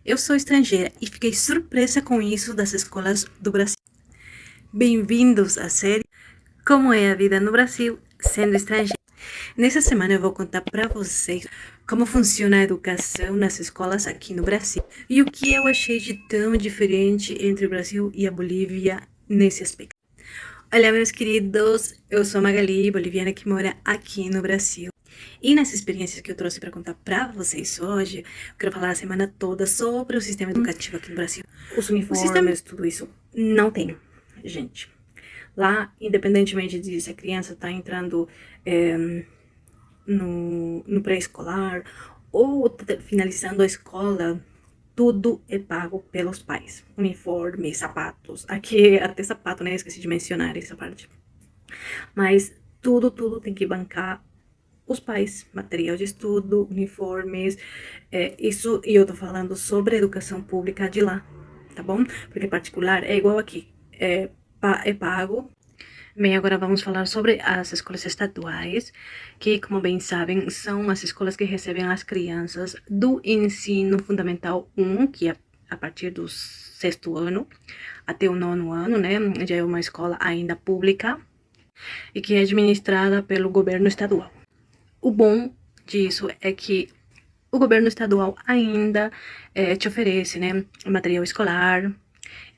Eu sou estrangeira e fiquei surpresa com isso das escolas do Brasil. Bem-vindos à série Como é a vida no Brasil sendo estrangeira. Nessa semana eu vou contar para vocês como funciona a educação nas escolas aqui no Brasil e o que eu achei de tão diferente entre o Brasil e a Bolívia nesse aspecto. Olá, meus queridos, eu sou Magali, boliviana que mora aqui no Brasil. E nessas experiências que eu trouxe para contar para vocês hoje, eu quero falar a semana toda sobre o sistema educativo aqui no Brasil. Os uniformes, tudo isso, não tem, gente. Lá, independentemente de se a criança está entrando no pré-escolar ou finalizando a escola, tudo é pago pelos pais. Uniforme, sapatos. Aqui até sapato, né? Esqueci de mencionar essa parte. Mas tudo tem que bancar os pais. Material de estudo, uniformes. Isso, e eu tô falando sobre a educação pública de lá, tá bom? Porque particular é igual aqui. É pago. Bem, agora vamos falar sobre as escolas estaduais, que, como bem sabem, são as escolas que recebem as crianças do ensino fundamental 1, que é a partir do 6º ano até o 9º ano, né? Já é uma escola ainda pública e que é administrada pelo governo estadual. O bom disso é que o governo estadual ainda te oferece, né, material escolar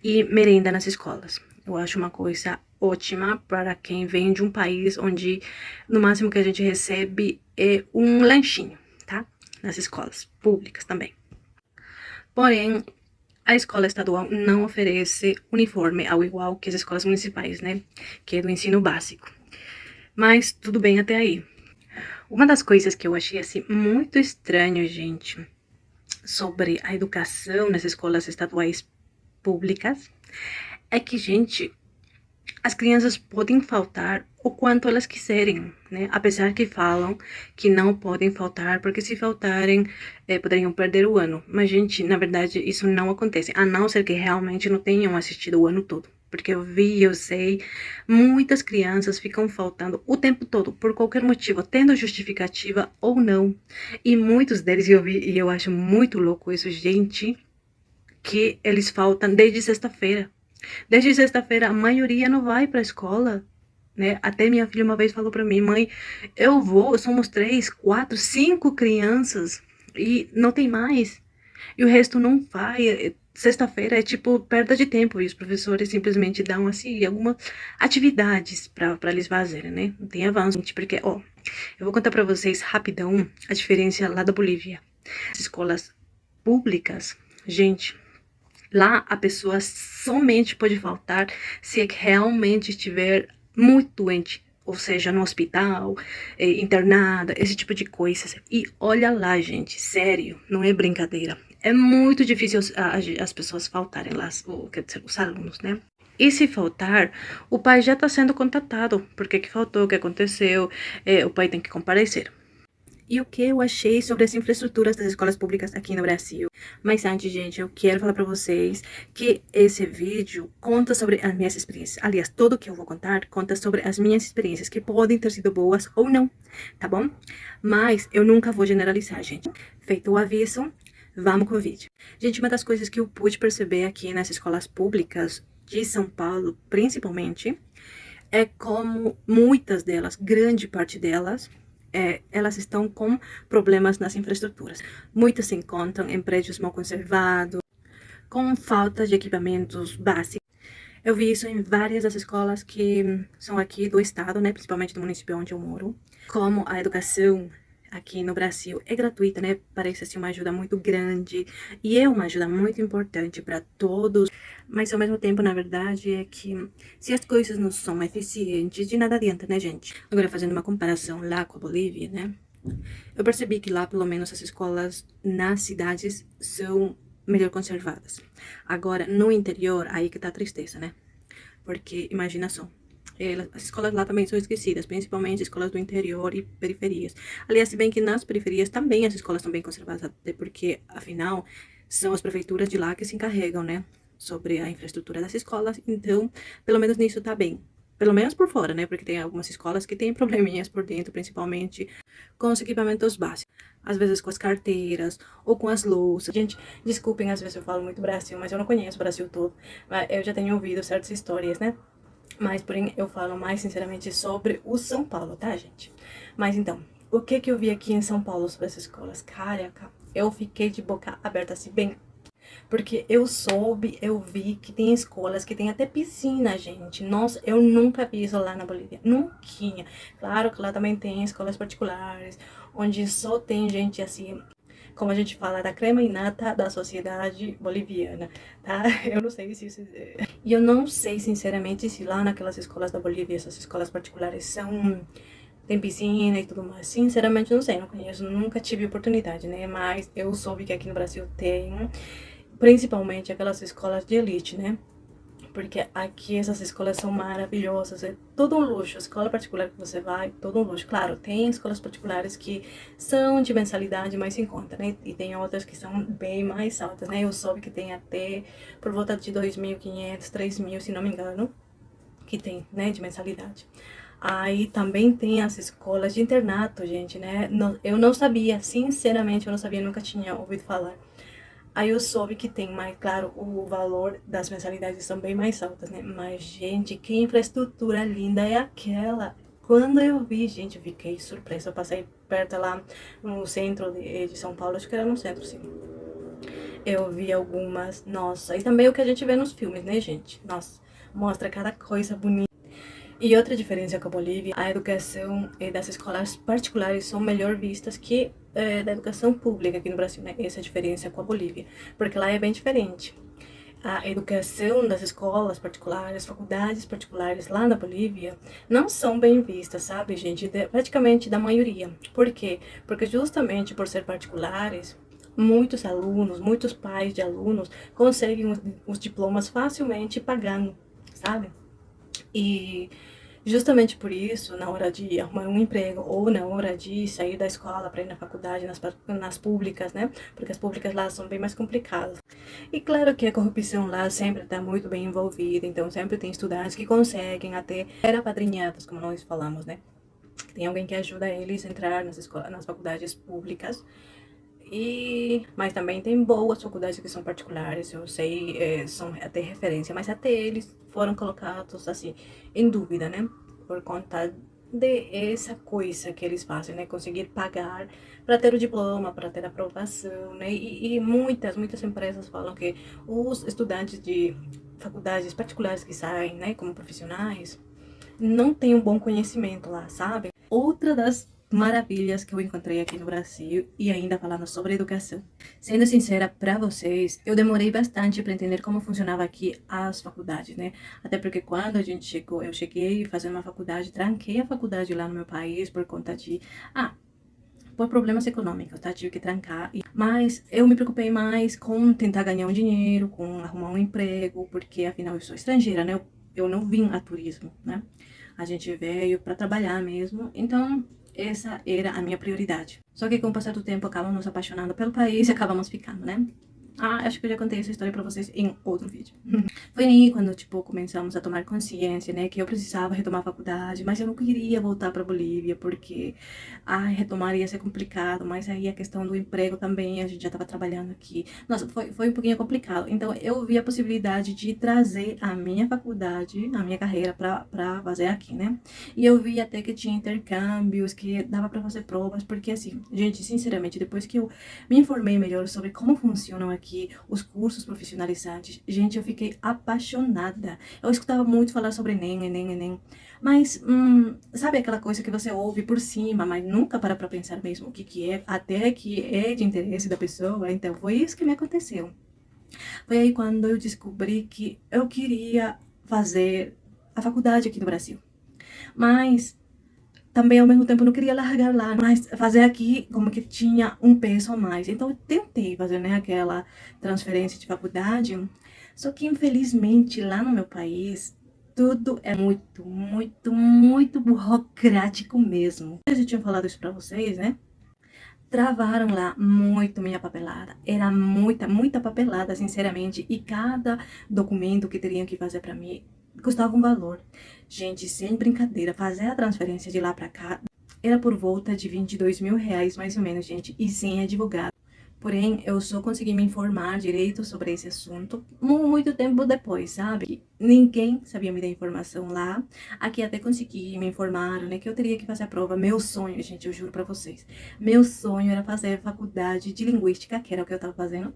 e merenda nas escolas. Eu acho uma coisa ótima para quem vem de um país onde no máximo que a gente recebe é um lanchinho, tá? Nas escolas públicas também. Porém, a escola estadual não oferece uniforme ao igual que as escolas municipais, né? Que é do ensino básico. Mas tudo bem até aí. Uma das coisas que eu achei assim muito estranho, gente, sobre a educação nas escolas estaduais públicas é que, gente, as crianças podem faltar o quanto elas quiserem, né? Apesar que falam que não podem faltar, porque se faltarem, poderiam perder o ano. Mas, gente, na verdade, isso não acontece, a não ser que realmente não tenham assistido o ano todo. Porque eu sei, muitas crianças ficam faltando o tempo todo, por qualquer motivo, tendo justificativa ou não. E muitos deles, eu vi, e eu acho muito louco isso, gente, que eles faltam desde sexta-feira. Desde sexta-feira, a maioria não vai pra escola, né? Até minha filha uma vez falou pra mim, mãe, eu vou, somos 3, 4, 5 crianças e não tem mais. E o resto não vai. Sexta-feira é tipo perda de tempo e os professores simplesmente dão assim algumas atividades para eles fazerem, né? Não tem avanço, porque, ó, eu vou contar para vocês rapidão a diferença lá da Bolívia. As escolas públicas, gente, lá a pessoa somente pode faltar se realmente estiver muito doente, ou seja, no hospital, internada, esse tipo de coisas. E olha lá, gente, sério, não é brincadeira. É muito difícil as pessoas faltarem lá, quer dizer, os alunos, né? E se faltar, o pai já está sendo contatado. Por que faltou, o que aconteceu, o pai tem que comparecer. E o que eu achei sobre as infraestruturas das escolas públicas aqui no Brasil. Mas antes, gente, eu quero falar para vocês que esse vídeo conta sobre as minhas experiências. Aliás, tudo que eu vou contar conta sobre as minhas experiências, que podem ter sido boas ou não, tá bom? Mas eu nunca vou generalizar, gente. Feito o aviso, vamos com o vídeo. Gente, uma das coisas que eu pude perceber aqui nas escolas públicas de São Paulo, principalmente, é como muitas delas, grande parte delas, elas estão com problemas nas infraestruturas. Muitas se encontram em prédios mal conservados, com falta de equipamentos básicos. Eu vi isso em várias das escolas que são aqui do estado, né, principalmente do município onde eu moro. Como a educação aqui no Brasil é gratuita, né, parece assim uma ajuda muito grande e é uma ajuda muito importante para todos. Mas ao mesmo tempo, na verdade, é que se as coisas não são eficientes, de nada adianta, né, gente? Agora, fazendo uma comparação lá com a Bolívia, né? Eu percebi que lá, pelo menos, as escolas nas cidades são melhor conservadas. Agora, no interior, aí que tá a tristeza, né? Porque, imagina só, as escolas lá também são esquecidas, principalmente escolas do interior e periferias. Aliás, se bem que nas periferias também as escolas estão bem conservadas, até porque, afinal, são as prefeituras de lá que se encarregam, né, sobre a infraestrutura das escolas. Então, pelo menos nisso tá bem. Pelo menos por fora, né, porque tem algumas escolas que têm probleminhas por dentro, principalmente com os equipamentos básicos. às vezes com as carteiras ou com as louças. Gente, desculpem, às vezes eu falo muito Brasil, mas eu não conheço o Brasil todo. Mas eu já tenho ouvido certas histórias, né? Mas, porém, eu falo mais sinceramente sobre o São Paulo, tá, gente? Mas então, o que que eu vi aqui em São Paulo sobre essas escolas? Caraca, eu fiquei de boca aberta assim, bem. Porque eu vi que tem escolas que tem até piscina, gente. Nossa, eu nunca vi isso lá na Bolívia. Nunca. Claro que lá também tem escolas particulares, onde só tem gente assim, como a gente fala, da crema innata da sociedade boliviana, tá? Eu não sei se isso... E eu não sei, sinceramente, se lá naquelas escolas da Bolívia, essas escolas particulares são... Tem piscina e tudo mais. Sinceramente, não sei, não conheço, nunca tive oportunidade, né? Mas eu soube que aqui no Brasil tem, principalmente aquelas escolas de elite, né? Porque aqui essas escolas são maravilhosas, é todo um luxo. A escola particular que você vai, todo um luxo. Claro, tem escolas particulares que são de mensalidade mais em conta, né? E tem outras que são bem mais altas, né? Eu soube que tem até por volta de 2.500, 3.000, se não me engano, que tem, né, de mensalidade. Aí também tem as escolas de internato, gente, né? Eu não sabia, sinceramente, eu não sabia, nunca tinha ouvido falar. Aí eu soube que tem, mas claro, o valor das mensalidades são bem mais altas, né? Mas, gente, que infraestrutura linda é aquela? Quando eu vi, gente, eu fiquei surpresa. Eu passei perto lá no centro de São Paulo, acho que era no centro, sim. Eu vi algumas, nossa, e também o que a gente vê nos filmes, né, gente? Nossa, mostra cada coisa bonita. E outra diferença com a Bolívia, a educação das escolas particulares são melhor vistas que da educação pública aqui no Brasil, né? Essa é a diferença com a Bolívia, porque lá é bem diferente. A educação das escolas particulares, faculdades particulares lá na Bolívia não são bem vistas, sabe, gente? Praticamente da maioria. Por quê? Porque justamente por ser particulares, muitos alunos, muitos pais de alunos conseguem os diplomas facilmente pagando, sabe? E justamente por isso, na hora de arrumar um emprego ou na hora de sair da escola para ir na faculdade, nas públicas, né? Porque as públicas lá são bem mais complicadas. E claro que a corrupção lá sempre está muito bem envolvida, então sempre tem estudantes que conseguem até ser apadrinhados, como nós falamos, né? Tem alguém que ajuda eles a entrar nas escolas, nas faculdades públicas. Mas também tem boas faculdades que são particulares, eu sei, são até referência, mas até eles foram colocados assim em dúvida, né? Por conta de essa coisa que eles fazem, né? Conseguir pagar para ter o diploma, para ter aprovação, né? E muitas empresas falam que os estudantes de faculdades particulares que saem, né, como profissionais, não têm um bom conhecimento lá, sabe? Outra das maravilhas que eu encontrei aqui no Brasil e ainda falando sobre educação. Sendo sincera para vocês, eu demorei bastante para entender como funcionava aqui as faculdades, né? Até porque quando a gente chegou, eu cheguei fazendo uma faculdade, tranquei a faculdade lá no meu país por conta de por problemas econômicos, tá? Tive que trancar. Mas eu me preocupei mais com tentar ganhar um dinheiro, com arrumar um emprego, porque afinal eu sou estrangeira, né? Eu não vim a turismo, né? A gente veio para trabalhar mesmo. Então, essa era a minha prioridade. Só que com o passar do tempo, acabamos nos apaixonando pelo país e acabamos ficando, né? Acho que eu já contei essa história pra vocês em outro vídeo. Foi aí quando, tipo, começamos a tomar consciência, né, que eu precisava retomar a faculdade, mas eu não queria voltar pra Bolívia, porque, retomar ia ser complicado, mas aí a questão do emprego também, a gente já tava trabalhando aqui. Nossa, foi um pouquinho complicado. Então, eu vi a possibilidade de trazer a minha faculdade, a minha carreira pra fazer aqui, né? E eu vi até que tinha intercâmbios, que dava pra fazer provas, porque assim, gente, sinceramente, depois que eu me informei melhor sobre como funcionam aqui os cursos profissionalizantes, gente, eu fiquei apaixonada. Eu escutava muito falar sobre Enem, Enem, Enem, mas, sabe aquela coisa que você ouve por cima, mas nunca para pra pensar mesmo o que que é, até que é de interesse da pessoa? Então, foi isso que me aconteceu. Foi aí quando eu descobri que eu queria fazer a faculdade aqui no Brasil. Mas também ao mesmo tempo não queria largar lá, mas fazer aqui como que tinha um peso a mais. Então eu tentei fazer, né, aquela transferência de faculdade, só que infelizmente lá no meu país tudo é muito burocrático mesmo. Eu já tinha falado isso pra vocês, né? Travaram lá muito minha papelada. Era muita papelada, sinceramente. E cada documento que teriam que fazer pra mim custava um valor. Gente, sem brincadeira, fazer a transferência de lá pra cá Era por volta de R$ 22.000, mais ou menos, gente, e sem advogado. Porém, eu só consegui me informar direito sobre esse assunto muito tempo depois, sabe? Ninguém sabia me dar informação lá. Aqui até consegui me informar, né, que eu teria que fazer a prova. Meu sonho, gente, eu juro pra vocês. Meu sonho era fazer a faculdade de linguística, que era o que eu tava fazendo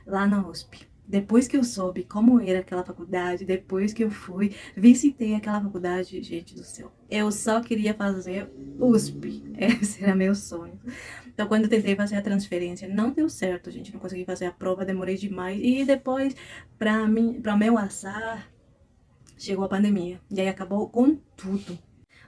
lá na USP. Depois que eu soube como era aquela faculdade, depois que eu fui, visitei aquela faculdade, gente do céu. Eu só queria fazer USP. Esse era meu sonho. Então, quando eu tentei fazer a transferência, não deu certo, gente. Não consegui fazer a prova, demorei demais. E depois, para meu azar, chegou a pandemia. E aí acabou com tudo.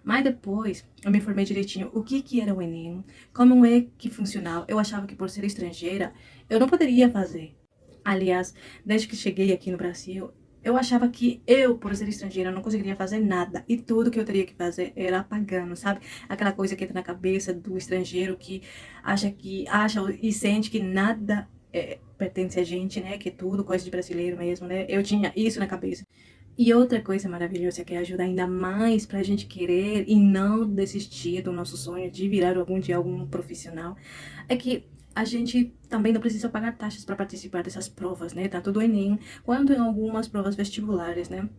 Mas depois, eu me informei direitinho o que era o Enem, como é que funcionava. Eu achava que por ser estrangeira, eu não poderia fazer. Aliás, desde que cheguei aqui no Brasil, eu achava que eu, por ser estrangeira, não conseguiria fazer nada. E tudo que eu teria que fazer era pagando, sabe? Aquela coisa que entra na cabeça do estrangeiro acha e sente que nada pertence a gente, né? Que é tudo coisa de brasileiro mesmo, né? Eu tinha isso na cabeça. E outra coisa maravilhosa que ajuda ainda mais pra gente querer e não desistir do nosso sonho de virar algum dia algum profissional é que a gente também não precisa pagar taxas para participar dessas provas, né? Tanto do Enem quanto em algumas provas vestibulares, né?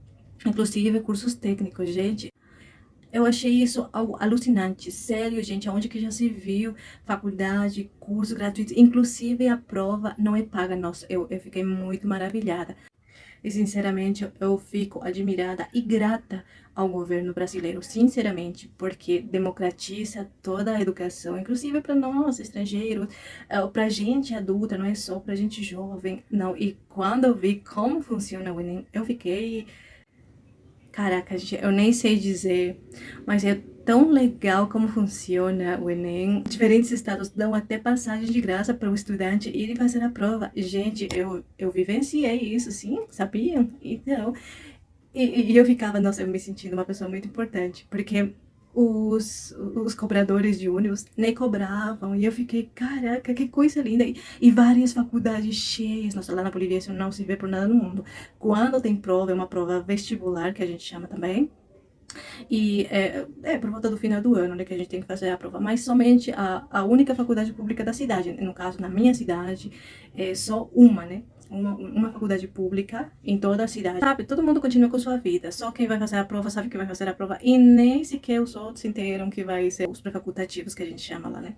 Inclusive cursos técnicos, gente. Eu achei isso algo alucinante, sério, gente, aonde que já se viu faculdade, curso gratuito, inclusive a prova não é paga. Nossa, eu fiquei muito maravilhada. E sinceramente, eu fico admirada e grata ao governo brasileiro, sinceramente, porque democratiza toda a educação, inclusive para nós, estrangeiros, para gente adulta, não é só para gente jovem, não. E quando eu vi como funciona o Enem, eu fiquei, caraca, gente, eu nem sei dizer, mas é tão legal como funciona o Enem. Diferentes estados dão até passagem de graça para o estudante ir fazer a prova. Gente, eu vivenciei isso, sim, sabia? Então, e eu ficava, nossa, eu me sentindo uma pessoa muito importante, porque os cobradores de ônibus nem cobravam, e eu fiquei, caraca, que coisa linda, e várias faculdades cheias, nossa, lá na Bolívia isso não se vê por nada no mundo. Quando tem prova, é uma prova vestibular, que a gente chama também, e é por volta do final do ano, né, que a gente tem que fazer a prova, mas somente a única faculdade pública da cidade, no caso, na minha cidade, é só uma, né? Uma faculdade pública em toda a cidade. Sabe, todo mundo continua com sua vida, só quem vai fazer a prova sabe que vai fazer a prova, e nem sequer os outros se inteiram que vai ser os pré-facultativos que a gente chama lá, né?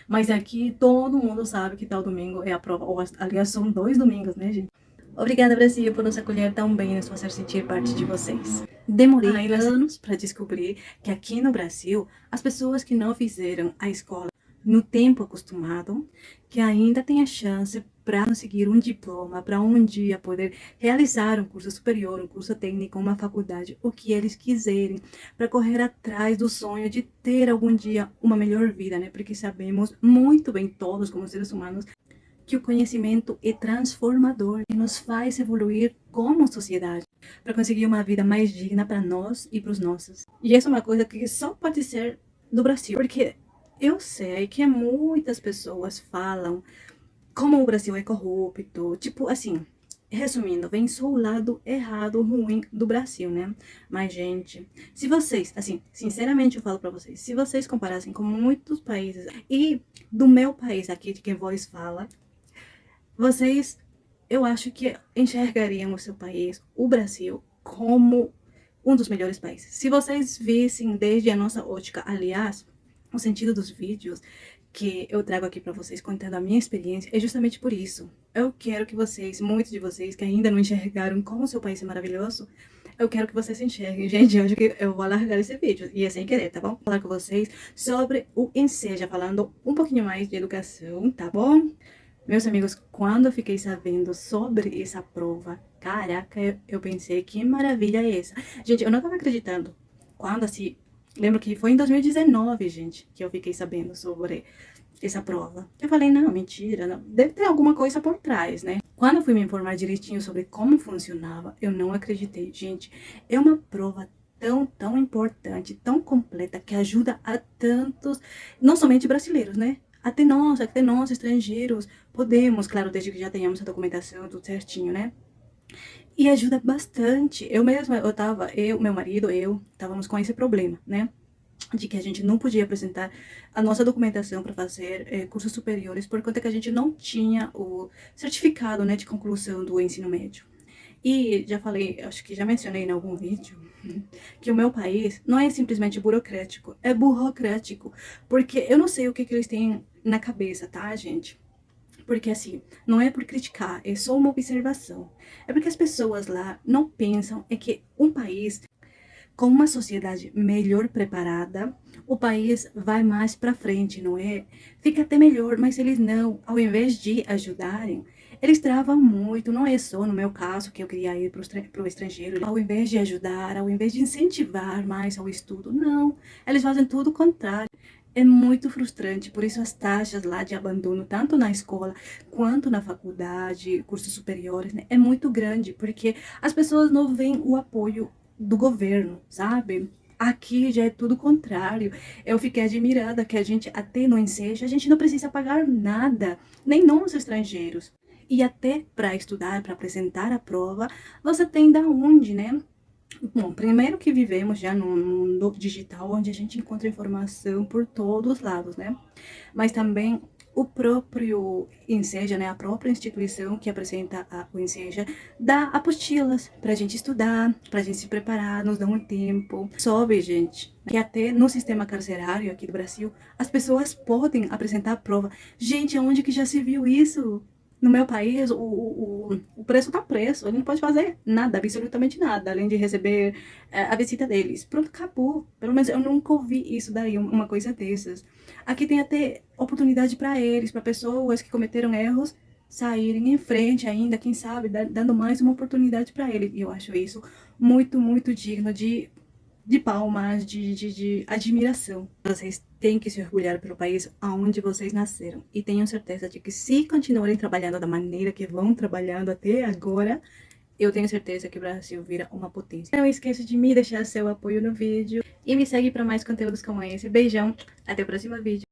Mas aqui todo mundo sabe que tal domingo é a prova, ou aliás, são 2 domingos, né, gente? Obrigada, Brasil, por nos acolher tão bem e nos fazer sentir parte de vocês. Demorei anos para descobrir que aqui no Brasil, as pessoas que não fizeram a escola no tempo acostumado, que ainda têm a chance para conseguir um diploma, para um dia poder realizar um curso superior, um curso técnico, uma faculdade, o que eles quiserem, para correr atrás do sonho de ter algum dia uma melhor vida, né? Porque sabemos muito bem todos, como seres humanos, que o conhecimento é transformador e nos faz evoluir como sociedade para conseguir uma vida mais digna para nós e para os nossos. E essa é uma coisa que só pode ser do Brasil, porque eu sei que muitas pessoas falam como o Brasil é corrupto, tipo assim, resumindo, vem só o lado errado, ruim do Brasil, né? Mas, gente, se vocês, assim, sinceramente eu falo pra vocês, se vocês comparassem com muitos países e do meu país aqui, de quem vos fala, vocês, eu acho que enxergariam o seu país, o Brasil, como um dos melhores países. Se vocês vissem desde a nossa ótica, aliás, o sentido dos vídeos que eu trago aqui para vocês contando a minha experiência é justamente por isso. Eu quero que vocês, muitos de vocês que ainda não enxergaram como o seu país é maravilhoso, eu quero que vocês se enxerguem. Gente, eu acho que eu vou largar esse vídeo, e é sem querer, tá bom? Vou falar com vocês sobre o Enseja, falando um pouquinho mais de educação, tá bom? Meus amigos, quando eu fiquei sabendo sobre essa prova, caraca, eu pensei, que maravilha é essa? Gente, eu não tava acreditando. Quando assim, lembro que foi em 2019, gente, que eu fiquei sabendo sobre essa prova. Eu falei, não, mentira, não. Deve ter alguma coisa por trás, né? Quando eu fui me informar direitinho sobre como funcionava, eu não acreditei. Gente, é uma prova tão importante, tão completa, que ajuda a tantos, não somente brasileiros, né? Até nós, estrangeiros, podemos, claro, desde que já tenhamos a documentação, tudo certinho, né? E ajuda bastante. Eu mesma, meu marido, estávamos com esse problema, né? de que a gente não podia apresentar a nossa documentação para fazer cursos superiores por conta que a gente não tinha o certificado, né, de conclusão do ensino médio. E já falei, acho que já mencionei em algum vídeo, que o meu país não é simplesmente burocrático, é burocrático, porque eu não sei o que eles têm na cabeça, tá, gente? Porque assim, não é por criticar, é só uma observação. É porque as pessoas lá não pensam é que um país com uma sociedade melhor preparada, o país vai mais para frente, não é? Fica até melhor, mas eles não, ao invés de ajudarem, eles travam muito, não é só no meu caso que eu queria ir para o estrangeiro, ao invés de ajudar, ao invés de incentivar mais ao estudo, não, eles fazem tudo o contrário. É muito frustrante, por isso as taxas lá de abandono, tanto na escola quanto na faculdade, cursos superiores, né, é muito grande, porque as pessoas não veem o apoio do governo, sabe? Aqui já é tudo contrário. Eu fiquei admirada que a gente, até no Enseja, a gente não precisa pagar nada, nem nós estrangeiros. E até para estudar, para apresentar a prova, você tem da onde, né? Bom, primeiro que vivemos já num mundo digital onde a gente encontra informação por todos os lados, né? Mas também o próprio Enseja, né, a própria instituição que apresenta o Enseja, dá apostilas para a gente estudar, para a gente se preparar, nos dá um tempo. Sobe, gente, que até no sistema carcerário aqui do Brasil, as pessoas podem apresentar a prova. Gente, aonde que já se viu isso? No meu país, o preço tá preço, ele não pode fazer nada, absolutamente nada, além de receber a visita deles. Pronto, acabou. Pelo menos eu nunca ouvi isso daí, uma coisa dessas. Aqui tem até oportunidade para eles, para pessoas que cometeram erros, saírem em frente ainda, quem sabe, dando mais uma oportunidade para eles. E eu acho isso muito, muito digno de palmas, de admiração. Vocês têm que se orgulhar pelo país onde vocês nasceram. E tenham certeza de que se continuarem trabalhando da maneira que vão trabalhando até agora, eu tenho certeza que o Brasil vira uma potência. Não esqueça de me deixar seu apoio no vídeo e me segue para mais conteúdos como esse. Beijão, até o próximo vídeo.